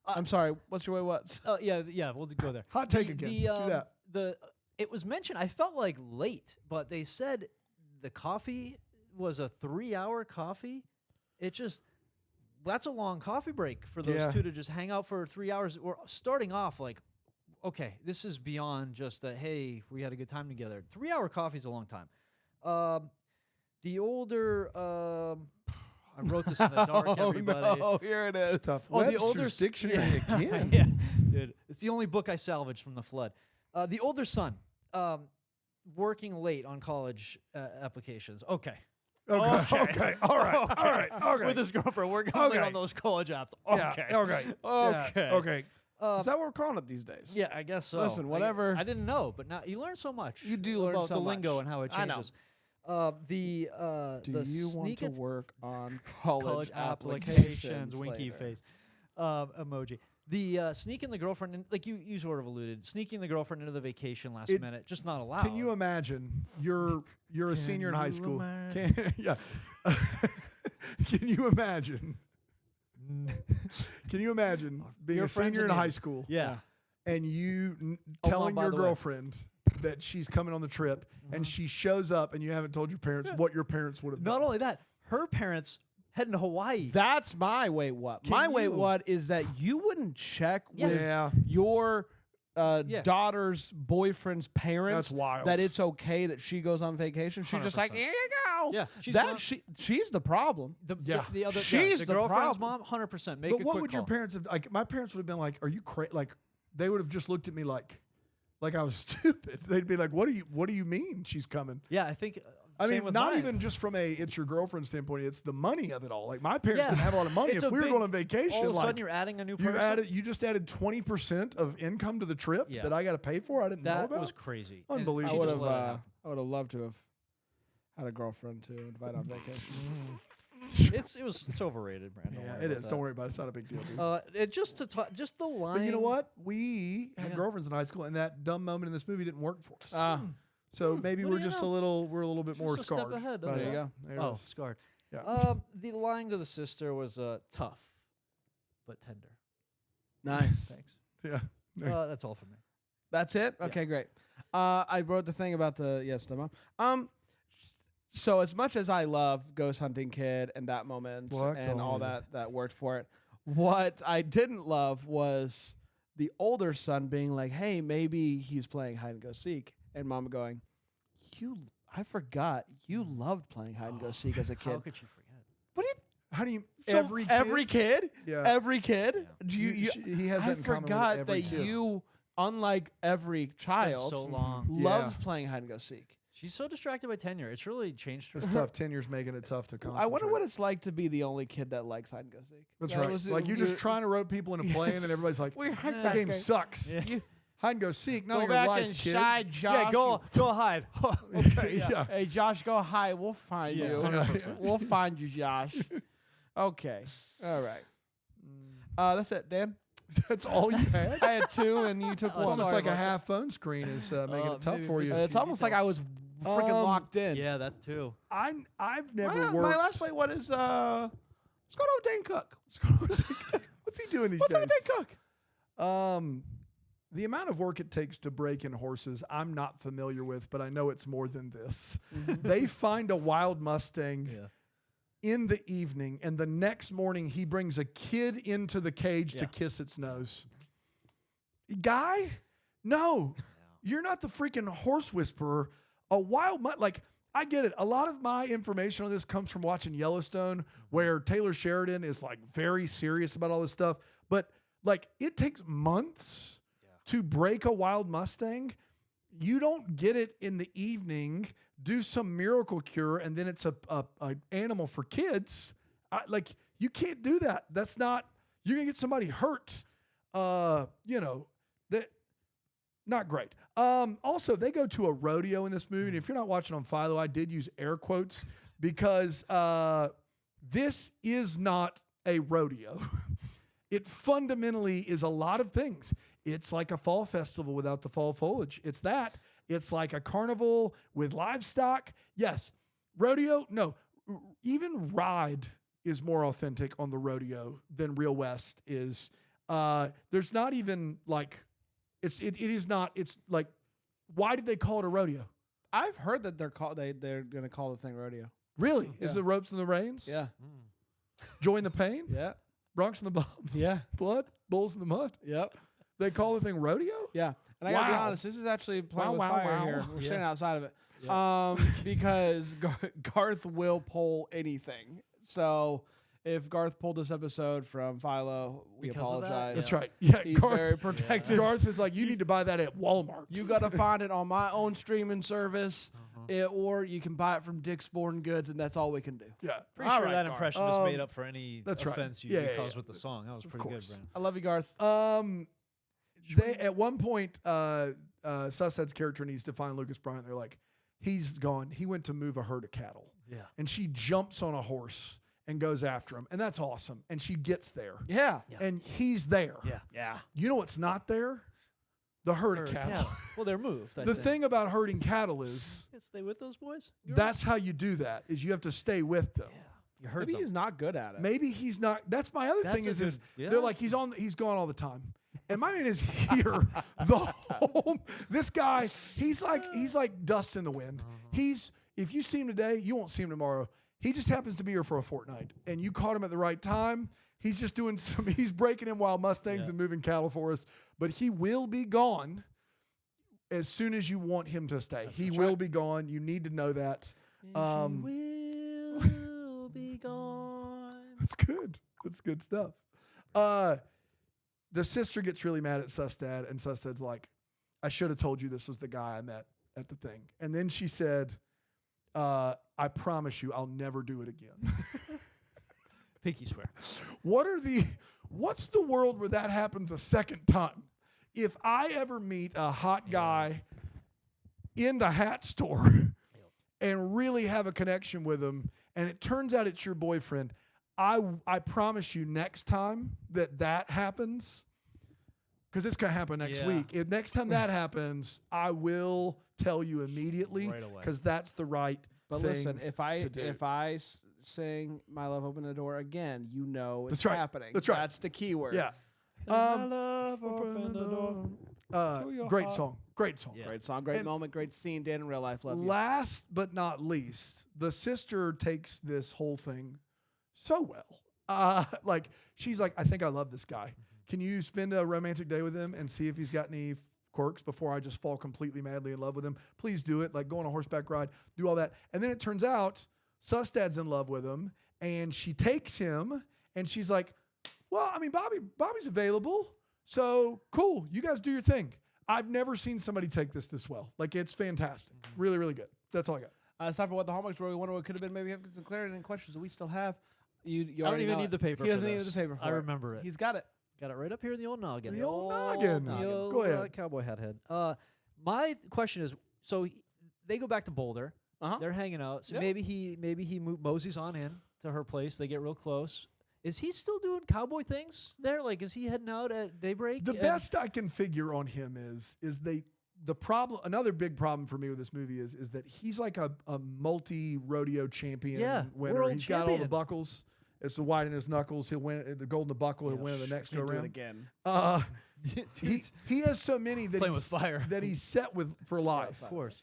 I'm sorry. What's your wait what? Yeah, we'll go there. Hot take again. Do that. It was mentioned. I felt like late, but they said the coffee was a 3-hour coffee. It just that's a long coffee break for those Yeah. two to just hang out for 3 hours. We're starting off like, okay, this is beyond just a hey, we had a good time together. 3-hour coffee is a long time. The older, I wrote this in the dark. Everybody. Oh, here it is. Tough. Oh, the Webster's older dictionary again. yeah, dude, it's the only book I salvaged from the flood. The older son, working late on college applications. Okay. Okay. Okay. All right. All right. Okay. With his girlfriend, working late Okay. on those college apps. Yeah, Okay. Okay. Okay. Yeah, Okay. Is that what we're calling it these days? Yeah, I guess so. Listen, whatever- I didn't know, but now you learn so much. You do learn about so the much. lingo and how it I know. changes. Do The you want sneak to and work on college, college applications? applications, winky later? face emoji. The sneaking the girlfriend, like you sort of alluded, sneaking the girlfriend into the vacation last It- minute, just not allowed. Can you imagine? You're a senior in high you school. imagine? Yeah. Can you imagine? Can you imagine being Your a friends senior and in high neighbors. school Yeah. and you Oh, telling by your the way. girlfriend that she's coming on the trip and she shows up and you haven't told your parents what your parents would have done? Not only that, her parents heading to Hawaii. That's my wait what. Can My wait you- what is that you wouldn't check Yeah. with Yeah. your Yeah. daughter's boyfriend's parents That's wild. that it's okay that she goes on vacation. She's just like, 100%. here you go. Yeah, she's that gone. she's the problem. Yeah. The other, She's the the girlfriend's problem. mom, 100%. Make But a what quick would your call. parents have like? My parents would have been like, "Are you crazy?" Like they would have just looked at me like I was stupid. They'd be like, "What do you mean she's coming?" Yeah, I think. I same mean, with not mine. even just from it's your girlfriend standpoint. It's the money of it all. Like my parents Yeah. didn't have a lot of money. It's If a we were big- going on vacation, All of a sudden, like you're adding a new you person. you just added 20% of income to the trip Yeah. that I got to pay for. I didn't know That about. was crazy. And Unbelievable. she I would just have let it happen. I would have loved to have had a girlfriend to invite on vacation. It's overrated, Brandon. Don't Yeah, worry it about is. that. Don't worry about it. It's not a big deal, dude. It just to talk, just the line. But you know what? We had Yeah. girlfriends in high school, and that dumb moment in this movie didn't work for us. So Maybe What we're do you just know? we're a little bit Just more a step scarred. ahead, by that's there you that. go. There it Oh, is. scarred. Yeah. The lying to the sister was tough, but tender. nice. Thanks. Yeah. That's all for me. That's it? Yeah. Okay, great. I wrote the thing about the mom. So as much as I love Ghost Hunting Kid and that moment Black and all Dog. that worked for it, what I didn't love was the older son being like, "Hey, maybe he's playing hide and go seek," and mom going, I forgot you loved playing hide and go seek as a kid." How could you forget? What do you? How do you? So Every kid? Yeah. Yeah. Every kid. Do He has that I in common with forgot every that kid. you, unlike every child, so long. loves playing hide and go seek. She's so distracted by tenure. It's really changed her. It's tough. Tenure's making it tough to concentrate. I wonder what it's like to be the only kid that likes hide and go seek. That's That right. was- Like you're just trying to rope people into playing, and everybody's like, We hate "That game sucks." Yeah. Hide and go seek. Not Go your back life, inside, Josh. Yeah, go hide. kid. Yeah. Hey, Josh, go hide. We'll find Yeah, you. 100%. We'll find you, Josh. Okay. All right. That's it, Dan. That's all you had. I had two, and you took It's one. almost sorry like a about half phone screen is making it tough maybe for we you. should- It's almost like I was freaking locked in. Yeah, that's two. I've never My worked. last play, what is, what's going on with Dane Cook? What's he doing these What's up days? with Dane Cook? The amount of work it takes to break in horses, I'm not familiar with, but I know it's more than this. They find a wild Mustang in the evening, and the next morning he brings a kid into the cage to kiss its nose. Guy, no, you're not the freaking horse whisperer. A wild like I get it. A lot of my information on this comes from watching Yellowstone, where Taylor Sheridan is like very serious about all this stuff. But like it takes months to break a wild Mustang. You don't get it in the evening, do some miracle cure, and then it's a animal for kids. Like you can't do that. That's not. You're gonna get somebody hurt. That not great. Also, they go to a rodeo in this movie. And if you're not watching on Philo, I did use air quotes because this is not a rodeo. It fundamentally is a lot of things. It's like a fall festival without the fall foliage. It's that. It's like a carnival with livestock. Yes. Rodeo, no. Even ride is more authentic on the rodeo than Real West is. There's not even like, it is not, it's like, why did they call it a rodeo? I've heard that they're going to call the thing rodeo. Really? Yeah. Is the ropes and the reins? Yeah. Join the pain? Yeah. Bronx and the Bob? Yeah. Blood? Bulls in the mud? Yep. They call the thing rodeo? Yeah. And I got to be Wow. honest, this is actually playing with Wow, fire wow. here. We're Yeah. standing outside of it. Because Garth will pull anything. So if Garth pulled this episode from Philo, we Because of that? apologize. That's right. Yeah, He's very protective. Garth is like, you need to buy that at Walmart. You got to find it on my own streaming service, or you can buy it from Dick's Sporting Goods, and that's all we can do. Yeah. Pretty All sure right, that Garth. impression just made up for any that's right. offense you Yeah, caused yeah. with the song. That was pretty good, course. Brandon. I love you, Garth. They at one point, Susshead's character needs to find Lucas Bryant. They're like, he's gone. He went to move a herd of cattle. Yeah. And she jumps on a horse and goes after him. And that's awesome. And she gets there. Yeah. And he's there. Yeah. Yeah. You know what's not there? The herd of cattle. Well, they're moved. I The think. thing about herding cattle is Yeah, stay with those boys. that's how you do that, is you have to stay with them. You heard Maybe them. he's not good at it. Maybe he's not. That's my other That's thing a is good- they're yeah. like, he's gone all the time. And my man is here the whole, this guy, he's like dust in the wind. If you see him today, you won't see him tomorrow. He just happens to be here for a fortnight and you caught him at the right time. He's just doing he's breaking in wild Mustangs and moving cattle for us, but he will be gone as soon as you want him to stay. He will be gone. You need to know that. will be gone. That's good. That's good stuff. The sister gets really mad at Sustad, and Sustad's like, I should have told you this was the guy I met at the thing. And then she said, I promise you I'll never do it again. Pinky swear. What's the world where that happens a second time? If I ever meet a hot guy in the hat store and really have a connection with them, and it turns out it's your boyfriend, I promise you next time that happens, because it's going to happen next week. If next time that happens, I will tell you immediately, Right away. because that's the right But thing listen, if to do. I sing "My Love Open the Door" again, you know it's That's right. happening. That's right. That's the key word. Yeah. My love, open the door. Great song. Great song. Yeah. Great song, great And- moment, great scene. Dan in real life, love you. Last but not least, the sister takes this whole thing so well. Like, she's like, I think I love this guy. Can you spend a romantic day with him and see if he's got any quirks before I just fall completely madly in love with him? Please do it. Like, go on a horseback ride, do all that. And then it turns out Sustad's in love with him, and she takes him, and she's like, well, I mean, Bobby's available. So cool. You guys do your thing. I've never seen somebody take this well. Like, it's fantastic. Really, really good. That's all I got. It's time for what the Hallmark story. We wonder what could have been. Maybe have some clarity and questions that we still have. You I don't already even know need it. the paper. He for doesn't need this. the paper. For I remember it. He's got it. Got it right up here in the old noggin. The old noggin. The old, Go ahead. cowboy hat head. My question is, so they go back to Boulder. Uh-huh. They're hanging out. So Yeah. maybe he moseys on in to her place. They get real close. Is he still doing cowboy things there? Like, is he heading out at daybreak? The best I can figure on him is the problem. Another big problem for me with this movie is that he's like a multi rodeo champion winner. world He's got all the champion. buckles. It's the white in his knuckles. He'll win it, the golden buckle. He'll win it the next go He'll do it round. again. He has so many that Playing with fire. that he's set with for life. Of course.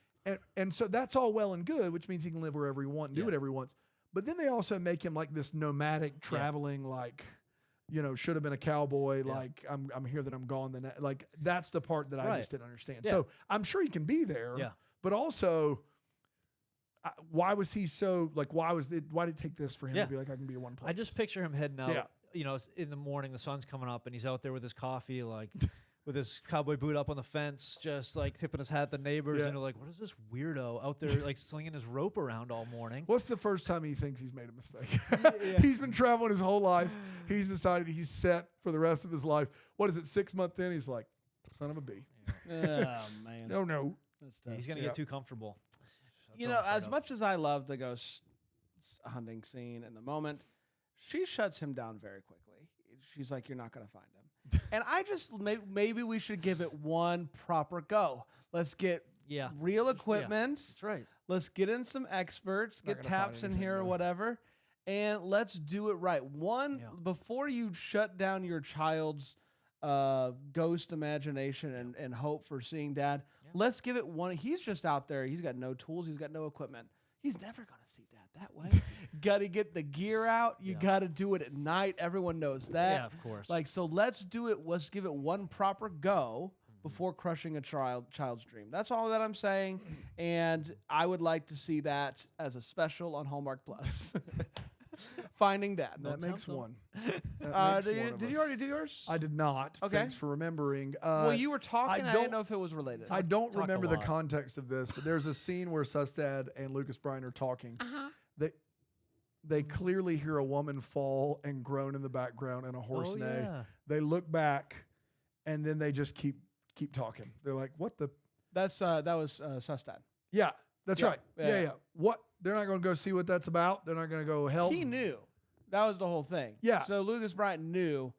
And so that's all well and good, which means he can live wherever he wants and do Yeah. whatever he wants. But then they also make him like this nomadic traveling, like, should have been a cowboy. Yeah. Like, I'm here that I'm gone. Like, that's the part that I Right. just didn't understand. Yeah. So I'm sure he can be there. Yeah. But also, why was he so like? Why did it take this for him Yeah. to be like, I can be in one place? I just picture him heading out. Yeah. In the morning, the sun's coming up, and he's out there with his coffee, like with his cowboy boot up on the fence, just like tipping his hat at the neighbors, Yeah. and they're like, "What is this weirdo out there like slinging his rope around all morning?" What's the first time he thinks he's made a mistake? Yeah. He's been traveling his whole life. He's decided he's set for the rest of his life. What is it? 6 months in, he's like, son of a bee. Oh man. No. That's tough. He's gonna Yeah. get too comfortable. That's You what know, I'm afraid as of. much as I love the ghost hunting scene in the moment, she shuts him down very quickly. She's like, "You're not going to find him," and I just maybe we should give it one proper go. Let's get real equipment. That's right. Let's get in some experts. Not Get gonna find taps in anything, here or really. whatever, and let's do it right. Before you shut down your child's ghost imagination and hope for seeing dad. Yeah. Let's give it one. He's just out there. He's got no tools. He's got no equipment. He's never going to see dad that way. Got to get the gear out. You Yeah. got to do it at night. Everyone knows that. Yeah, of course. Like, so let's do it. Let's give it one proper go before crushing a child's dream. That's all that I'm saying. And I would like to see that as a special on Hallmark Plus. Finding Dad. That makes them. one. That makes one of Did you us. already do yours? I did not. Okay. Thanks for remembering. Well, you were talking. I don't- didn't know if it was related. I don't Talk a remember the lot. context of this, but there's a scene where Sustad and Lucas Bryan are talking. They clearly hear a woman fall and groan in the background and a horse Oh, neigh. yeah. They look back, and then they just keep talking. They're like, "What the?" that was Sustad. Yeah, that's Yeah, right. yeah. Yeah. What? They're not going to go see what that's about. They're not going to go help. He knew. That was the whole thing. Yeah. So Lucas Bryant knew,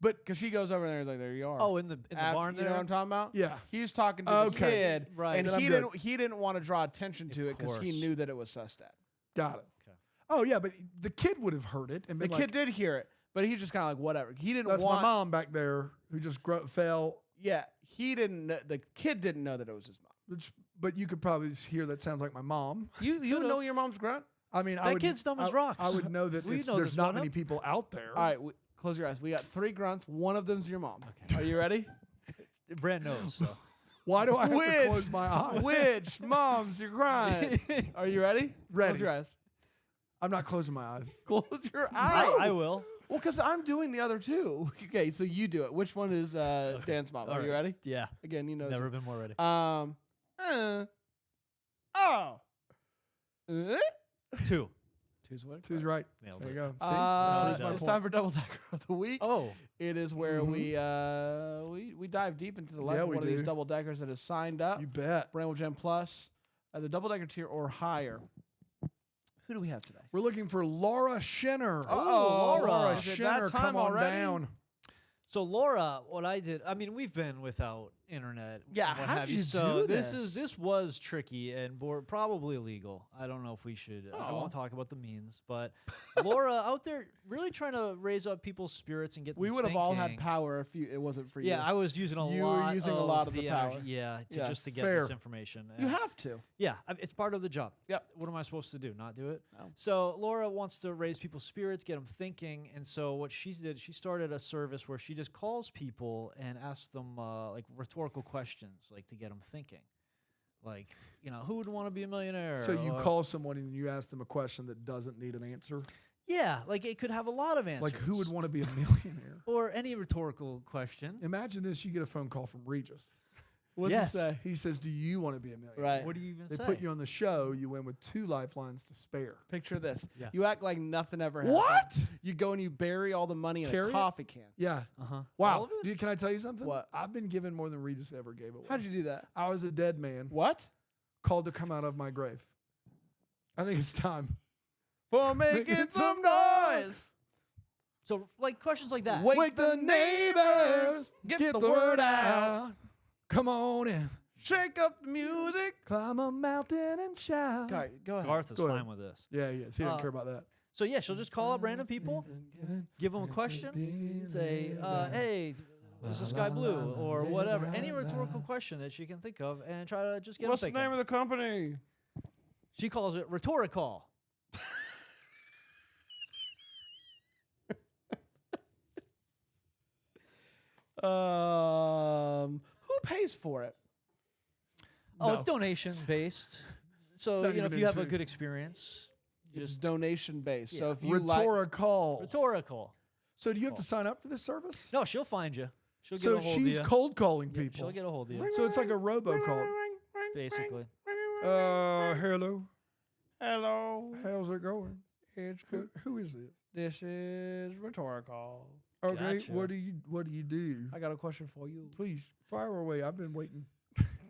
but because he goes over there and he's like, "There you are." Oh, in the barn You there. know what I'm talking about? yeah, He's talking to Okay. the kid, Right. And Then I'm he good. didn't want to draw attention to it because he course. knew that it was Sustad. got it. Okay. Oh yeah, but the kid would have heard it and The been kid like, did hear it, but he just kind of like whatever. He didn't "That's want. my mom back there who just fell." Yeah, he didn't. The kid didn't know that it was his mom. But you could probably hear that sounds like my mom. You Could've. know your mom's grunt? I mean, I That would, kid's dumb as I- rocks. I would know that We know there's this not one many up. people out there. All right, close your eyes. We got 3 grunts. One of them's your mom. Okay. Are you ready? Brand knows. So. Why do I have to Which- close my eyes? Which mom's your grunt? Are you ready? Ready. Close your eyes. I'm not closing my eyes. Close your eyes. I will. Well, because I'm doing the other two. Okay, so you do it. Which one is Dan's mom? All Are you right. ready? Yeah. Again, you know. Never been more ready. Oh. 2. Two's what? Two's right. Nailed There it. you go. See? Proves Proves my It's point. time for Double Decker of the Week. Oh. It is where we dive deep into the life Yeah, of we one of these do. double deckers that has signed up. You bet. Bramble Gem Plus the double-decker tier or higher. Who do we have today? We're looking for Laura Schenner. Oh, Laura is it that Schenner, time come on already? down. So Laura, what I did, I mean, we've been without internet. Yeah, and what how'd have you So do this this? was tricky and probably illegal. I don't know if we should. I Oh. won't talk about the means, but Laura out there really trying to raise up people's spirits and get. We them would have all had thinking. power if it wasn't for you. Yeah, I was using a You were lot. using a lot of the energy, power. Yeah, Yeah, just to get fair. this information. You And have to. yeah, it's part of the job. Yep. What am I supposed to do? Not do it? No. So Laura wants to raise people's spirits, get them thinking, and so what she did, she started a service where she just calls people and asks them like rhetorical questions, like to get them thinking. Like, who would want to be a millionaire? So you Or- call someone and you ask them a question that doesn't need an answer. Yeah, like it could have a lot of answers. Like, who would want to be a millionaire? Or any rhetorical question. Imagine this: you get a phone call from Regis. What's Yes. it say? He says, "Do you want to be a millionaire?" Right. What do you even They say? put you on the show. You win with 2 lifelines to spare. Picture this. Yeah. You act like nothing ever happened. What? You go and you bury all the money in Carry a it? coffee can. Yeah. Uh-huh. All Wow. of it? Dude, can I tell you something? What? I've been given more than Regis ever gave away. How'd you do that? I was a dead man What? called to come out of my grave. I think it's time. For making some noise. So like questions like that. Wake the neighbors. Get the word out. Come on in. Shake up the music. Climb a mountain and shout. Okay, go ahead. Garth is Go ahead. fine with this. Yeah, yes. He doesn't Uh, care about that. So yeah, she'll just call up random people, give them a question, say, "Hey, is the sky blue?" or whatever, any rhetorical question that she can think of, and try to just get What's the them thinking. name of the company? She calls it rhetorical. Who pays for it? Oh, No. it's donation based. So not if even you have a into- good experience, It's just donation based. So Yeah. if you like, Rhetorical. rhetorical. So do you have to sign up for this service? No, she'll find you. She'll get So a hold she's of you. cold calling Yeah, people. she'll get a hold of you, So it's like a robocall. basically. Hello. Hello. How's it going? It's Who is this? This is rhetorical. Okay, Gotcha. what do you do? I got a question for you. Please fire away. I've been waiting.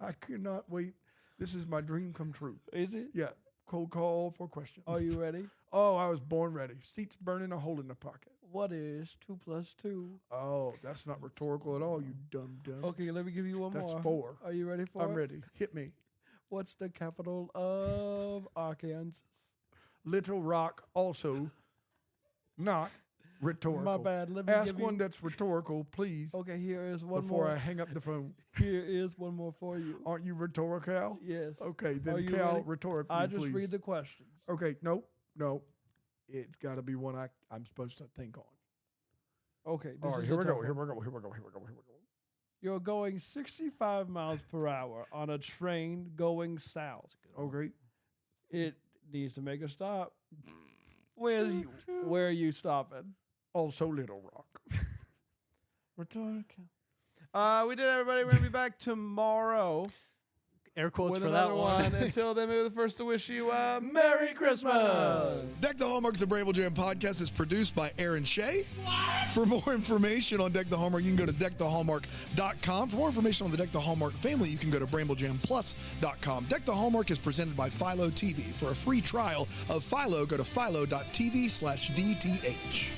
I cannot wait. This is my dream come true. Is it? Yeah. Cold call for questions. Are you ready? Oh, I was born ready. Seats burning, a hole in the pocket. What is 2 + 2? Oh, that's not rhetorical at all, you dumb. Okay, let me give you one That's more. 4. Are you ready for I'm it? ready. Hit me. What's the capital of Arkansas? Little Rock also not rhetorical. My bad. Let me Ask give one you. that's rhetorical, please, Okay, here is one before more. I hang up the phone. Here is one more for you. Aren't you rhetorical? Yes. Okay, Are then you Cal ready? rhetorically, I just please. read the questions. Okay, nope. It's got to be one I'm supposed to think on. Okay. This All right, is here a we tough go. one. Here we go. Here we go. Here we go. Here we go. You're going 65 miles per hour on a train going south. Okay. It needs to make a stop. Where are you stopping? Also, Little Rock. Rhetorical. We did, everybody. We're going to be back tomorrow Air quotes with for another that one. Until then, maybe the first to wish you Merry Christmas! Deck the Hallmark's a Bramble Jam podcast is produced by Aaron Shea. For more information on Deck the Hallmark, you can go to deckthehallmark.com. For more information on the Deck the Hallmark family, you can go to bramblejamplus.com. Deck the Hallmark is presented by Philo TV. For a free trial of Philo, go to philo.tv/DTH.